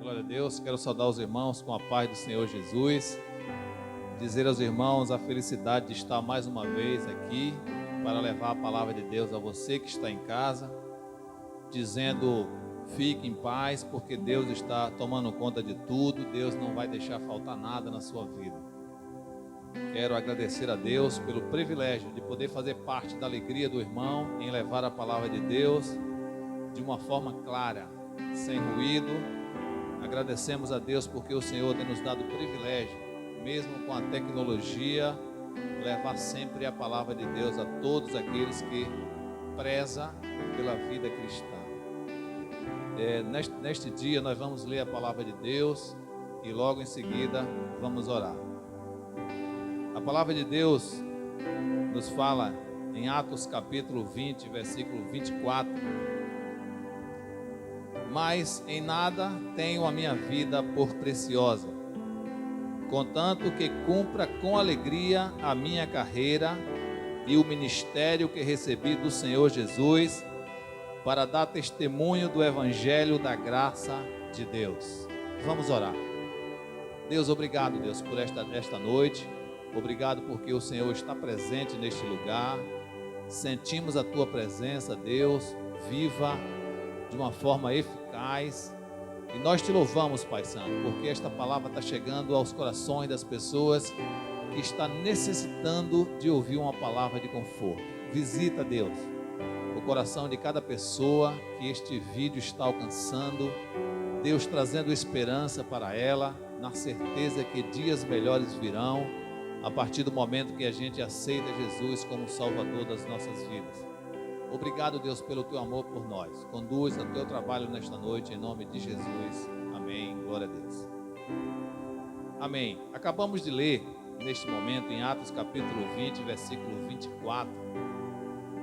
Glória a Deus, quero saudar os irmãos com a paz do Senhor Jesus, dizer aos irmãos a felicidade de estar mais uma vez aqui para levar a palavra de Deus a você que está em casa, dizendo: fique em paz, porque Deus está tomando conta de tudo, Deus não vai deixar faltar nada na sua vida. Quero agradecer a Deus pelo privilégio de poder fazer parte da alegria do irmão em levar a palavra de Deus de uma forma clara, sem ruído. Agradecemos a Deus porque o Senhor tem nos dado o privilégio, mesmo com a tecnologia, levar sempre a palavra de Deus a todos aqueles que prezam pela vida cristã. Neste dia nós vamos ler a palavra de Deus e logo em seguida vamos orar. A palavra de Deus nos fala em Atos capítulo 20, versículo 24: mas em nada tenho a minha vida por preciosa, contanto que cumpra com alegria a minha carreira e o ministério que recebi do Senhor Jesus, para dar testemunho do evangelho da graça de Deus. Vamos orar. Deus, obrigado, Deus, por esta noite. Obrigado porque o Senhor está presente neste lugar. Sentimos a tua presença, Deus, viva de uma forma eficaz, e nós te louvamos, Pai Santo, porque esta palavra está chegando aos corações das pessoas que estão necessitando de ouvir uma palavra de conforto. Visita, Deus, o coração de cada pessoa que este vídeo está alcançando, Deus, trazendo esperança para ela, na certeza que dias melhores virão a partir do momento que a gente aceita Jesus como Salvador das nossas vidas. Obrigado, Deus, pelo teu amor por nós. Conduz o teu trabalho nesta noite, em nome de Jesus. Amém. Glória a Deus. Amém. Acabamos de ler, neste momento, em Atos capítulo 20, versículo 24,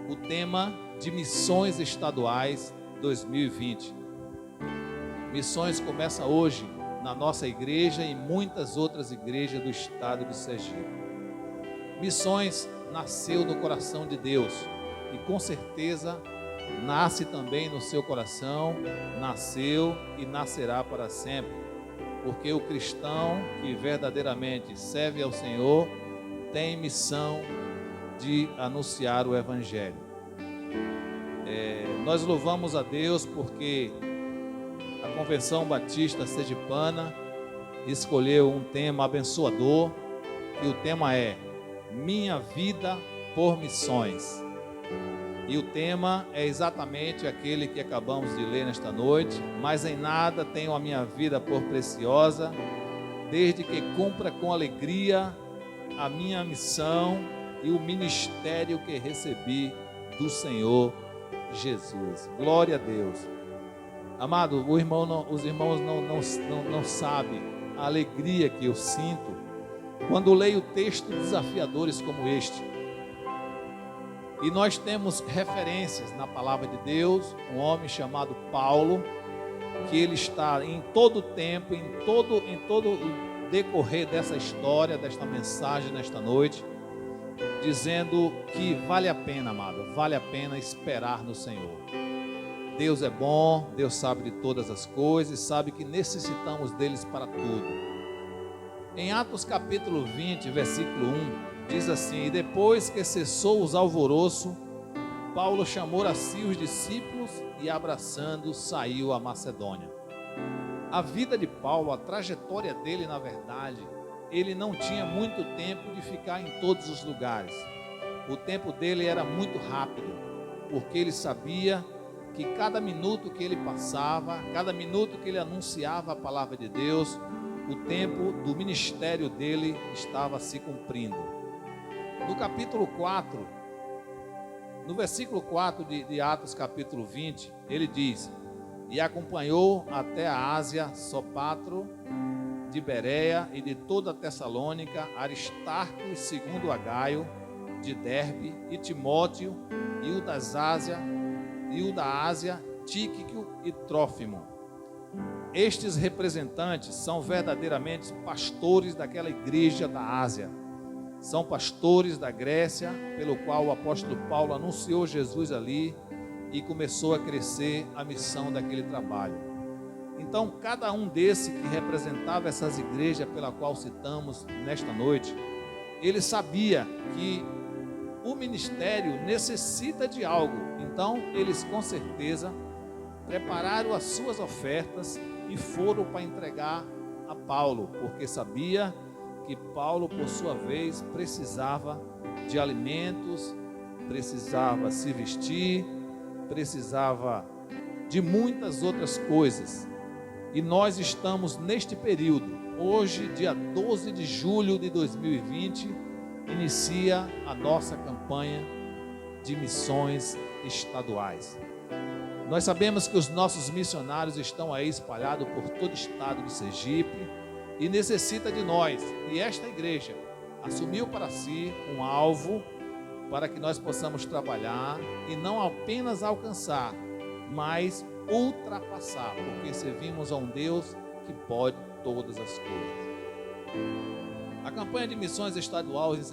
o tema de missões estaduais 2020. Missões começa hoje na nossa igreja e em muitas outras igrejas do estado de Sergipe. Missões nasceu no coração de Deus, e com certeza nasce também no seu coração, nasceu e nascerá para sempre, porque o cristão que verdadeiramente serve ao Senhor tem missão de anunciar o evangelho. Nós louvamos a Deus porque a Convenção Batista Sergipana escolheu um tema abençoador, e o tema é Minha Vida por Missões. E o tema é exatamente aquele que acabamos de ler nesta noite: mas em nada tenho a minha vida por preciosa, desde que cumpra com alegria a minha missão e o ministério que recebi do Senhor Jesus. Glória a Deus. Amado, os irmãos não sabem a alegria que eu sinto quando leio textos desafiadores como este. E nós temos referências na palavra de Deus, um homem chamado Paulo, que ele está em todo o tempo, em todo o decorrer dessa história, desta mensagem nesta noite, dizendo que vale a pena, amado, vale a pena esperar no Senhor. Deus é bom, Deus sabe de todas as coisas, sabe que necessitamos deles para tudo. Em Atos capítulo 20, versículo 1, diz assim: e depois que cessou os alvoroço, Paulo chamou a si os discípulos e, abraçando, saiu a Macedônia. A vida de Paulo, a trajetória dele, na verdade, ele não tinha muito tempo de ficar em todos os lugares. O tempo dele era muito rápido, porque ele sabia que cada minuto que ele passava, cada minuto que ele anunciava a palavra de Deus, o tempo do ministério dele estava se cumprindo. No capítulo 4, no versículo 4 de Atos capítulo 20, ele diz: e acompanhou até a Ásia Sopatro de Bereia e de toda a Tessalônica, Aristarco e segundo a Gaio de Derbe, e Timóteo e o da Ásia, Tíquico e Trófimo. Estes representantes são verdadeiramente pastores daquela igreja da Ásia. São pastores da Grécia, pelo qual o apóstolo Paulo anunciou Jesus ali e começou a crescer a missão daquele trabalho. Então, cada um desse que representava essas igrejas pela qual citamos nesta noite, ele sabia que o ministério necessita de algo. Então, eles com certeza prepararam as suas ofertas e foram para entregar a Paulo, porque sabia que Paulo, por sua vez, precisava de alimentos, precisava se vestir, precisava de muitas outras coisas. E nós estamos neste período. Hoje, dia 12 de julho de 2020, inicia a nossa campanha de missões estaduais. Nós sabemos que os nossos missionários estão aí espalhados por todo o estado de Sergipe e necessita de nós. E esta igreja assumiu para si um alvo para que nós possamos trabalhar e não apenas alcançar, mas ultrapassar, porque servimos a um Deus que pode todas as coisas. A campanha de missões estaduais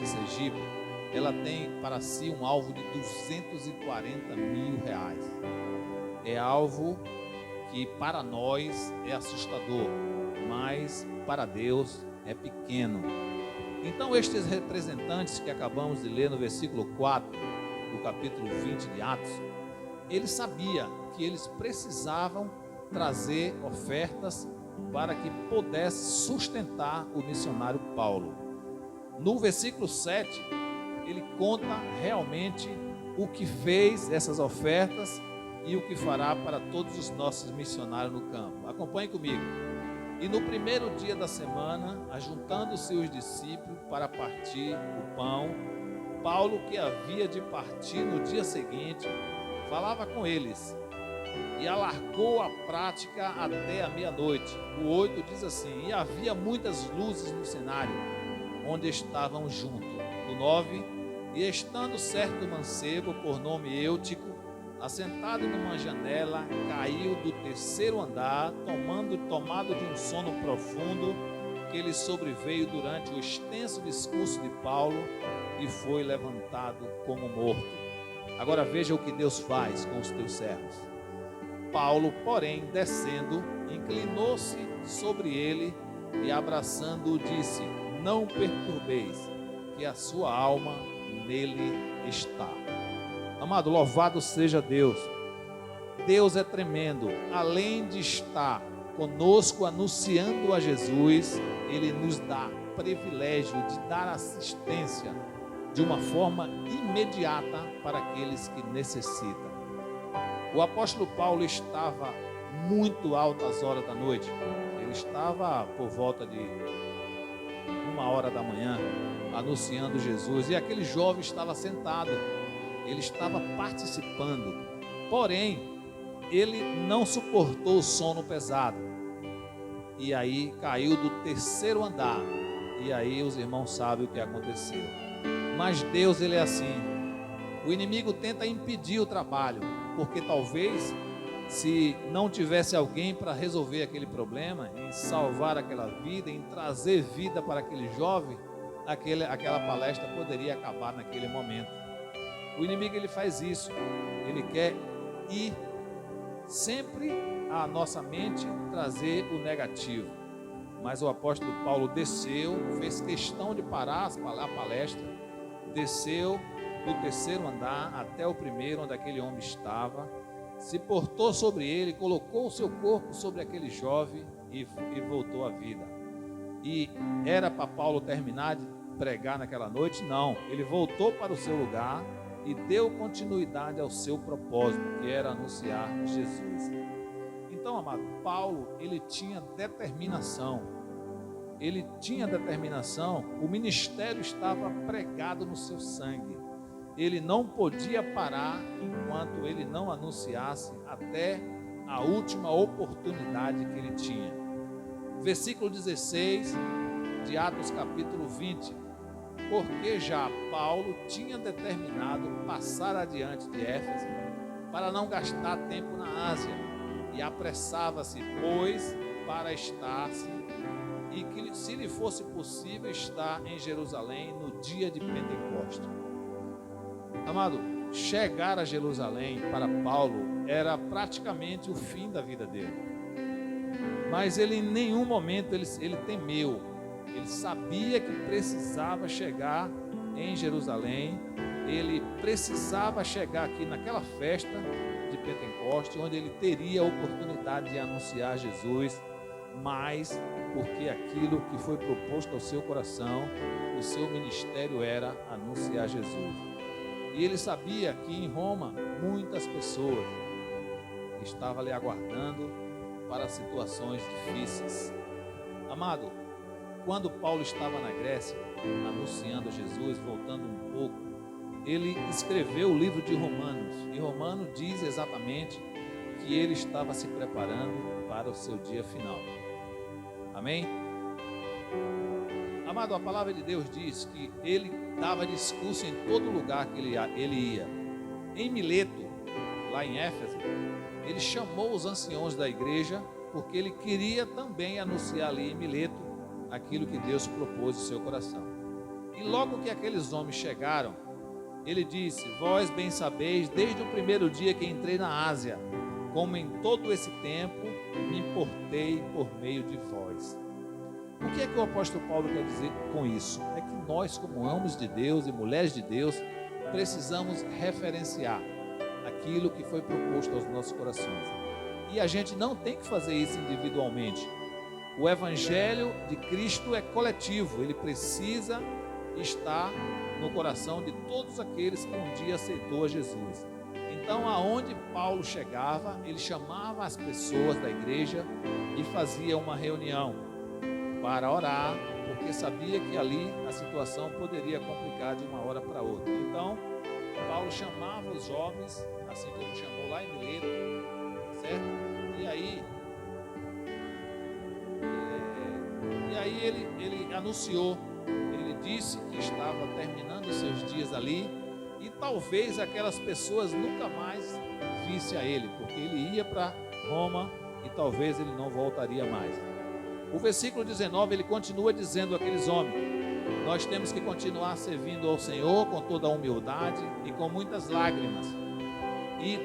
em Sergipe, ela tem para si um alvo de R$240 mil. É alvo que para nós é assustador, mas para Deus é pequeno. Então estes representantes que acabamos de ler no versículo 4 do capítulo 20 de Atos, eles sabiam que eles precisavam trazer ofertas para que pudesse sustentar o missionário Paulo. No versículo 7, ele conta realmente o que fez essas ofertas e o que fará para todos os nossos missionários no campo. Acompanhe comigo. E no primeiro dia da semana, ajuntando-se os discípulos para partir o pão, Paulo, que havia de partir no dia seguinte, falava com eles e alargou a prática até a meia-noite. O 8 diz assim: e havia muitas luzes no cenário onde estavam juntos. O 9: e estando certo mancebo, por nome Eutico, assentado numa janela, caiu do terceiro andar, tomado de um sono profundo, que lhe sobreveio durante o extenso discurso de Paulo, e foi levantado como morto. Agora veja o que Deus faz com os teus servos. Paulo, porém, descendo, inclinou-se sobre ele e, abraçando-o, disse: não perturbeis, que a sua alma nele está. Amado, louvado seja Deus. Deus é tremendo. Além de estar conosco anunciando a Jesus, Ele nos dá privilégio de dar assistência de uma forma imediata para aqueles que necessitam. O apóstolo Paulo estava muito altas horas da noite. Ele estava por volta de 1h da manhã anunciando Jesus, e aquele jovem estava sentado. Ele estava participando, porém, ele não suportou o sono pesado, e aí caiu do terceiro andar, e aí os irmãos sabem o que aconteceu. Mas Deus, Ele é assim. O inimigo tenta impedir o trabalho, porque talvez, se não tivesse alguém para resolver aquele problema, em salvar aquela vida, em trazer vida para aquele jovem, aquela palestra poderia acabar naquele momento. O inimigo, ele faz isso. Ele quer ir sempre à nossa mente trazer o negativo. Mas o apóstolo Paulo desceu, fez questão de parar a palestra, desceu do terceiro andar até o primeiro, onde aquele homem estava, se portou sobre ele, colocou o seu corpo sobre aquele jovem e voltou à vida. E era para Paulo terminar de pregar naquela noite? Não, ele voltou para o seu lugar e deu continuidade ao seu propósito, que era anunciar Jesus. Então, amado, Paulo, ele tinha determinação. O ministério estava pregado no seu sangue. Ele não podia parar enquanto ele não anunciasse até a última oportunidade que ele tinha. Versículo 16 de Atos capítulo 20. Porque já Paulo tinha determinado passar adiante de Éfeso para não gastar tempo na Ásia, e apressava-se, pois, para estar-se, e que, se lhe fosse possível, estar em Jerusalém no dia de Pentecostes. Amado, chegar a Jerusalém para Paulo era praticamente o fim da vida dele. Mas ele em nenhum momento ele temeu. Ele sabia que precisava chegar em Jerusalém. Ele precisava chegar aqui naquela festa de Pentecoste, onde ele teria a oportunidade de anunciar Jesus, mas porque aquilo que foi proposto ao seu coração, o seu ministério era anunciar Jesus. E ele sabia que em Roma muitas pessoas estavam ali aguardando para situações difíceis. Amado, quando Paulo estava na Grécia, anunciando Jesus, voltando um pouco, ele escreveu o livro de Romanos, e Romanos diz exatamente que ele estava se preparando para o seu dia final. Amém? Amado, a palavra de Deus diz que ele dava discurso em todo lugar que ele ia. Em Mileto, lá em Éfeso, ele chamou os anciãos da igreja, porque ele queria também anunciar ali em Mileto aquilo que Deus propôs no seu coração. E logo que aqueles homens chegaram, ele disse: vós bem sabeis, desde o primeiro dia que entrei na Ásia, como em todo esse tempo me importei por meio de vós. O que é que o apóstolo Paulo quer dizer com isso? É que nós, como homens de Deus e mulheres de Deus, precisamos referenciar aquilo que foi proposto aos nossos corações. E a gente não tem que fazer isso individualmente. O evangelho de Cristo é coletivo, ele precisa estar no coração de todos aqueles que um dia aceitou a Jesus. Então, aonde Paulo chegava, ele chamava as pessoas da igreja e fazia uma reunião para orar, porque sabia que ali a situação poderia complicar de uma hora para outra. Então, Paulo chamava os jovens, assim como chamou lá em Mileto, certo? E aí ele anunciou, ele disse que estava terminando os seus dias ali, e talvez aquelas pessoas nunca mais vissem a ele, porque ele ia para Roma e talvez ele não voltaria mais. O versículo 19, ele continua dizendo àqueles homens: nós temos que continuar servindo ao Senhor com toda a humildade e com muitas lágrimas e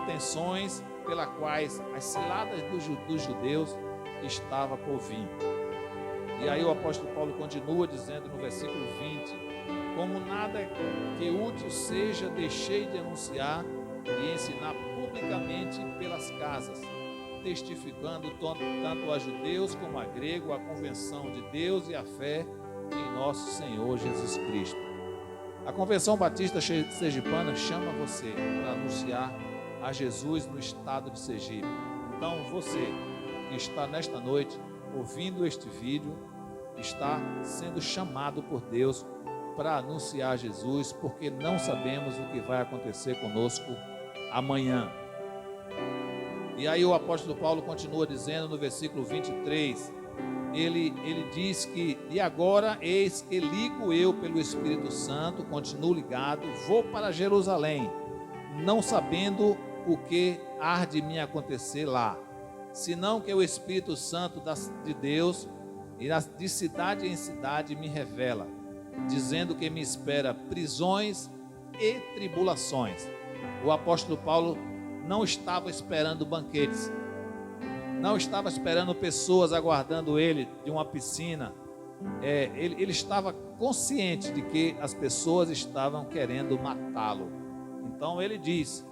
tensões, pelas quais as ciladas dos judeus estavam por vir. E aí o apóstolo Paulo continua dizendo no versículo 20: como nada que útil seja, deixei de anunciar e ensinar publicamente pelas casas, testificando tanto a judeus como a gregos a convenção de Deus e a fé em nosso Senhor Jesus Cristo. A Convenção Batista Sergipana chama você para anunciar a Jesus no estado de Sergipe. Então você que está nesta noite ouvindo este vídeo, está sendo chamado por Deus para anunciar Jesus, porque não sabemos o que vai acontecer conosco amanhã. E aí o apóstolo Paulo continua dizendo no versículo 23, ele diz que: e agora eis que ligo eu pelo Espírito Santo, continuo ligado, vou para Jerusalém, não sabendo o que há de me acontecer lá, senão que o Espírito Santo de Deus, e de cidade em cidade me revela, dizendo que me espera prisões e tribulações. O apóstolo Paulo não estava esperando banquetes, não estava esperando pessoas aguardando ele de uma piscina. Ele estava consciente de que as pessoas estavam querendo matá-lo. Então ele diz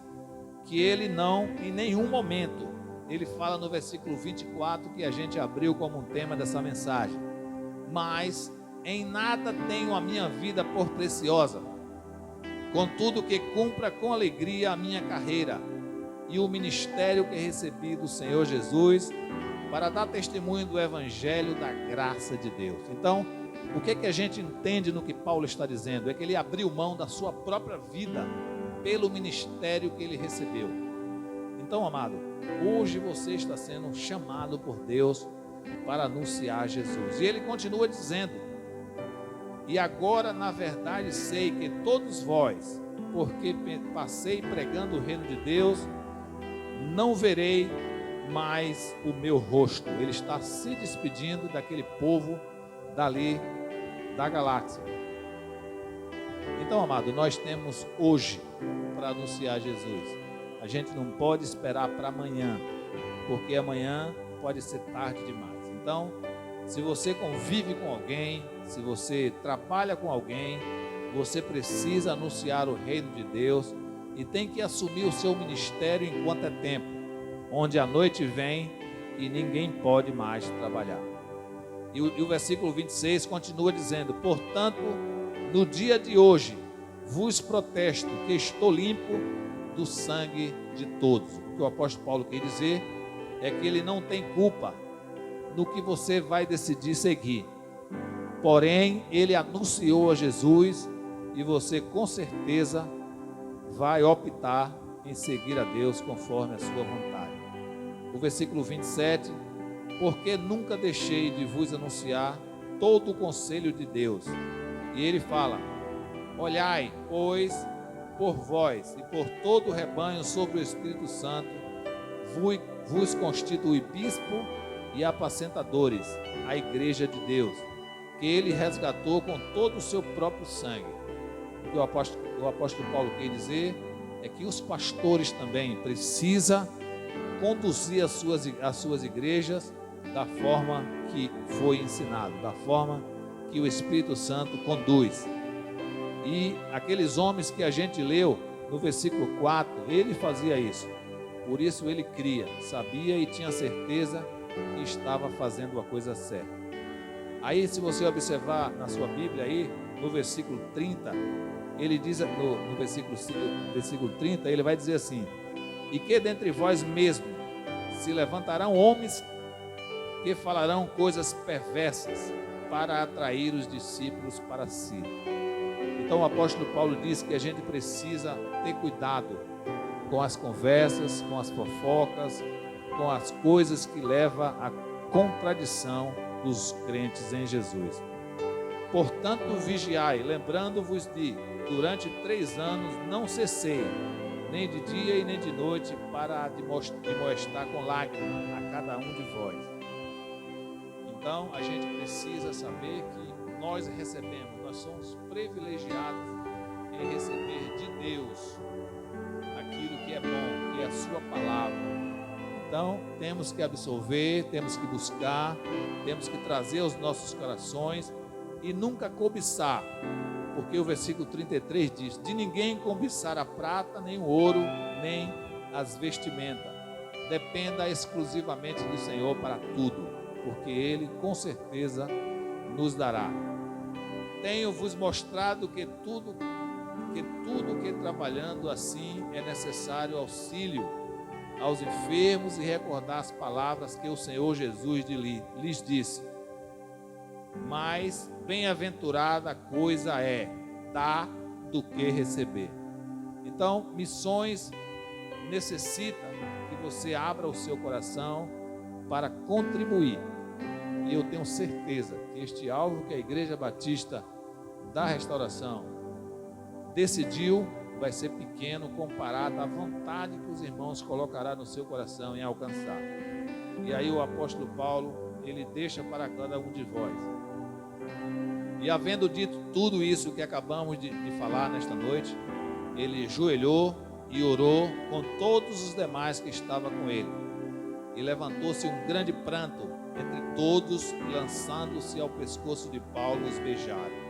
que ele não, em nenhum momento, ele fala no versículo 24, que a gente abriu como um tema dessa mensagem: mas em nada tenho a minha vida por preciosa, contudo que cumpra com alegria a minha carreira e o ministério que recebi do Senhor Jesus, para dar testemunho do evangelho da graça de Deus. Então, o que a gente entende no que Paulo está dizendo? É que ele abriu mão da sua própria vida pelo ministério que ele recebeu. Então, amado, hoje você está sendo chamado por Deus para anunciar Jesus. E ele continua dizendo: e agora na verdade sei que todos vós, porque passei pregando o reino de Deus, não verei mais o meu rosto. Ele está se despedindo daquele povo dali da galáxia. Então, amado, nós temos hoje para anunciar Jesus. A gente não pode esperar para amanhã, porque amanhã pode ser tarde demais. Então, se você convive com alguém, se você trabalha com alguém, você precisa anunciar o reino de Deus e tem que assumir o seu ministério enquanto é tempo, onde a noite vem e ninguém pode mais trabalhar. E o versículo 26 continua dizendo: portanto, no dia de hoje, vos protesto que estou limpo do sangue de todos. O que o apóstolo Paulo quer dizer é que ele não tem culpa no que você vai decidir seguir. Porém, ele anunciou a Jesus e você com certeza vai optar em seguir a Deus conforme a sua vontade. O versículo 27, porque nunca deixei de vos anunciar todo o conselho de Deus. E ele fala: olhai, pois, por vós e por todo o rebanho sobre o Espírito Santo, vos constitui bispo e apacentadores, a igreja de Deus, que ele resgatou com todo o seu próprio sangue. O que o apóstolo Paulo quer dizer é que os pastores também precisam conduzir as suas igrejas da forma que foi ensinado, da forma que o Espírito Santo conduz. E aqueles homens que a gente leu no versículo 4, ele fazia isso. Por isso ele cria, sabia e tinha certeza que estava fazendo a coisa certa. Aí, se você observar na sua Bíblia aí, no versículo 30, ele diz, no versículo 30, ele vai dizer assim: e que dentre vós mesmos se levantarão homens que falarão coisas perversas para atrair os discípulos para si. Então o apóstolo Paulo diz que a gente precisa ter cuidado com as conversas, com as fofocas, com as coisas que levam à contradição dos crentes em Jesus. Portanto, vigiai, lembrando-vos de, durante 3 anos, não cessei, nem de dia e nem de noite, para admoestar com lágrimas a cada um de vós. Então, a gente precisa saber que nós recebemos, nós somos privilegiados em receber de Deus aquilo que é bom, que é a sua palavra. Então, temos que absorver, temos que buscar, temos que trazer aos nossos corações e nunca cobiçar, porque o versículo 33 diz: de ninguém cobiçar a prata, nem o ouro, nem as vestimentas. Dependa exclusivamente do Senhor para tudo, porque Ele com certeza nos dará. Tenho-vos mostrado que tudo que trabalhando assim é necessário auxílio aos enfermos e recordar as palavras que o Senhor Jesus lhes disse. Mas bem-aventurada coisa é dar do que receber. Então, missões necessita que você abra o seu coração para contribuir. E eu tenho certeza que este alvo que a Igreja Batista da Restauração decidiu vai ser pequeno comparado à vontade que os irmãos colocarão no seu coração em alcançar. E aí o apóstolo Paulo, ele deixa para cada um de vós. E havendo dito tudo isso que acabamos de falar nesta noite, ele ajoelhou e orou com todos os demais que estavam com ele. E levantou-se um grande pranto entre todos, lançando-se ao pescoço de Paulo, os beijaram.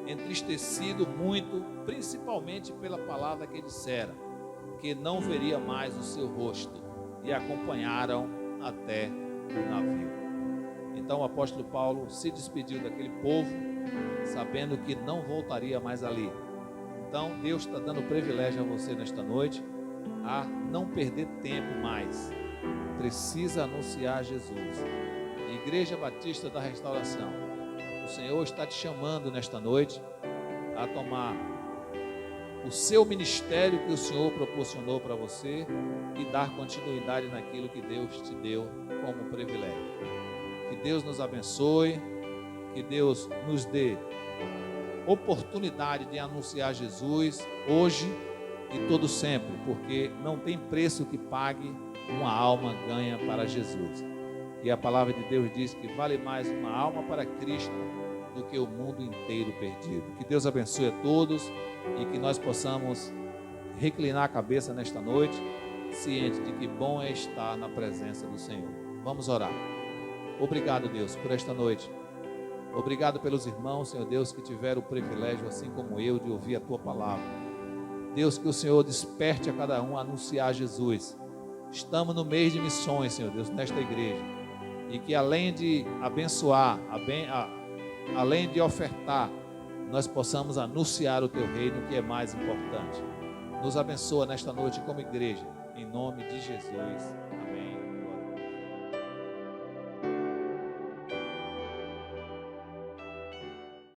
Entristecido muito, principalmente pela palavra que dissera, que não veria mais o seu rosto, e acompanharam até o navio. Então o apóstolo Paulo se despediu daquele povo, sabendo que não voltaria mais ali. Então Deus está dando privilégio a você nesta noite, a não perder tempo mais. Precisa anunciar Jesus. Igreja Batista da Restauração, o Senhor está te chamando nesta noite a tomar o seu ministério que o Senhor proporcionou para você e dar continuidade naquilo que Deus te deu como privilégio. Que Deus nos abençoe, que Deus nos dê oportunidade de anunciar Jesus hoje e todo sempre, porque não tem preço que pague uma alma ganha para Jesus. E a palavra de Deus diz que vale mais uma alma para Cristo do que o mundo inteiro perdido. Que Deus abençoe a todos e que nós possamos reclinar a cabeça nesta noite, ciente de que bom é estar na presença do Senhor. Vamos orar. Obrigado, Deus, por esta noite. Obrigado pelos irmãos, Senhor Deus, que tiveram o privilégio, assim como eu, de ouvir a Tua palavra. Deus, que o Senhor desperte a cada um a anunciar Jesus. Estamos no mês de missões, Senhor Deus, nesta igreja. E que além de abençoar, além de ofertar, nós possamos anunciar o Teu reino, que é mais importante. Nos abençoa nesta noite como igreja, em nome de Jesus. Amém.